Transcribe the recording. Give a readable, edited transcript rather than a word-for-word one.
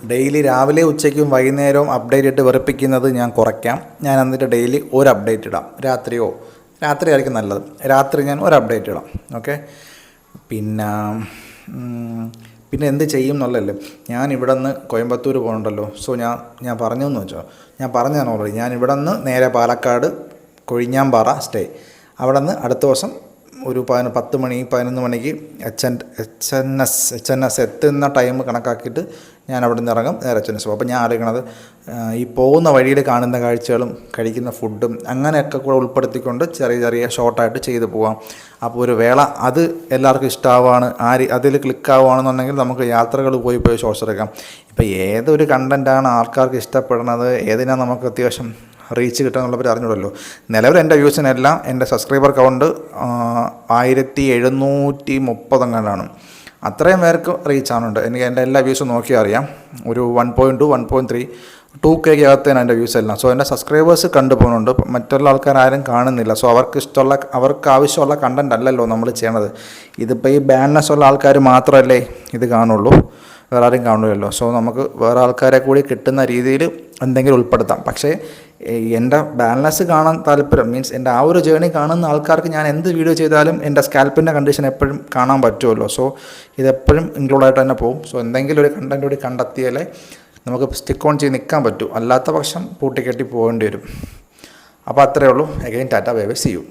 Daily രാവിലെ ഉച്ചയ്ക്കും വൈകുന്നേരവും അപ്ഡേറ്റ് ഇട്ട് വെറുപ്പിക്കുന്നത് ഞാൻ കുറയ്ക്കാം. ഞാൻ എന്നിട്ട് ഡെയിലി ഒരു അപ്ഡേറ്റ് ഇടാം. രാത്രി ആയിരിക്കും നല്ലത്. രാത്രി ഞാൻ ഒരു അപ്ഡേറ്റ് ഇടാം. ഓക്കെ. പിന്നെ പിന്നെ എന്ത് ചെയ്യും എന്നുള്ളതല്ലേ. ഞാൻ ഇവിടെ നിന്ന് കോയമ്പത്തൂർ പോകണ്ടല്ലോ. സോ ഞാൻ പറഞ്ഞതെന്ന് വെച്ചോ, ഞാൻ പറഞ്ഞതാണ് ഓൾറെഡി. ഞാൻ ഇവിടെ നിന്ന് നേരെ പാലക്കാട് കൊഴിഞ്ഞാമ്പാറ സ്റ്റേ. അവിടെ നിന്ന് അടുത്ത ദിവസം ഒരു 10 മണി 11 മണിക്ക് എച്ച് എൻ എസ് എത്തുന്ന ടൈം കണക്കാക്കിയിട്ട് ഞാൻ അവിടെ നിന്ന് ഇറങ്ങും, നേരെ HNS പോകും. അപ്പോൾ ഞാൻ അറിയണത് ഈ പോകുന്ന വഴിയിൽ കാണുന്ന കാഴ്ചകളും കഴിക്കുന്ന ഫുഡും അങ്ങനെയൊക്കെ കൂടെ ഉൾപ്പെടുത്തിക്കൊണ്ട് ചെറിയ ഷോർട്ടായിട്ട് ചെയ്ത് പോകാം. അപ്പോൾ ഒരു വേള അത് എല്ലാവർക്കും ഇഷ്ടമാവുകയാണ്, അതിൽ ക്ലിക്കാവുകയാണെന്നുണ്ടെങ്കിൽ നമുക്ക് യാത്രകൾ പോയി ഷോർട്സ് എടുക്കാം. ഇപ്പോൾ ഏതൊരു കണ്ടൻറ്റാണ് ആൾക്കാർക്ക് ഇഷ്ടപ്പെടുന്നത്, ഏതിനാണ് നമുക്ക് അത്യാവശ്യം റീച്ച് കിട്ടുക എന്നുള്ളവർ അറിഞ്ഞൂടല്ലോ. നിലവിൽ എൻ്റെ വ്യൂസിനെല്ലാം എൻ്റെ സബ്സ്ക്രൈബർ കൗണ്ട് 1730 എങ്ങാണ്ടാണ്. അത്രയും പേർക്ക് റീച്ച് ആവുന്നുണ്ട്. എനിക്ക് എൻ്റെ എല്ലാ വ്യൂസും നോക്കിയാൽ അറിയാം. ഒരു 1.2 1.3 2K അകത്തേന് എൻ്റെ വ്യൂസ് എല്ലാം. സോ എൻ്റെ സബ്സ്ക്രൈബേഴ്സ് കണ്ടുപോകുന്നുണ്ട്. മറ്റുള്ള ആൾക്കാരും കാണുന്നില്ല. സോ അവർക്ക് ആവശ്യമുള്ള കണ്ടൻറ് അല്ലല്ലോ നമ്മൾ ചെയ്യണത്. ഇതിപ്പോൾ ഈ ബാഡ്നെസ് ഉള്ള ആൾക്കാർ മാത്രമല്ലേ ഇത് കാണുള്ളൂ, വേറെ ആരും കാണുമല്ലോ. സോ നമുക്ക് വേറെ ആൾക്കാരെ കൂടി കിട്ടുന്ന രീതിയിൽ എന്തെങ്കിലും ഉൾപ്പെടുത്താം. പക്ഷേ എൻ്റെ ബാലൻസ് കാണാൻ താല്പര്യം മീൻസ് എൻ്റെ ആ ഒരു ജേണി കാണുന്ന ആൾക്കാർക്ക് ഞാൻ എന്ത് വീഡിയോ ചെയ്താലും എൻ്റെ സ്കാൽപ്പിൻ്റെ കണ്ടീഷൻ എപ്പോഴും കാണാൻ പറ്റുമല്ലോ. സോ ഇതെപ്പോഴും ഇൻക്ലൂഡായിട്ട് തന്നെ പോകും. സോ എന്തെങ്കിലും ഒരു കണ്ടൻറ് കൂടി കണ്ടെത്തിയാലേ നമുക്ക് സ്റ്റിക്ക് ഓൺ ചെയ്ത് നിൽക്കാൻ പറ്റൂ. അല്ലാത്ത പക്ഷം പൂട്ടിക്കെട്ടി പോകേണ്ടി വരും. അപ്പോൾ അത്രയേ ഉള്ളൂ. Again tata bye bye, see U.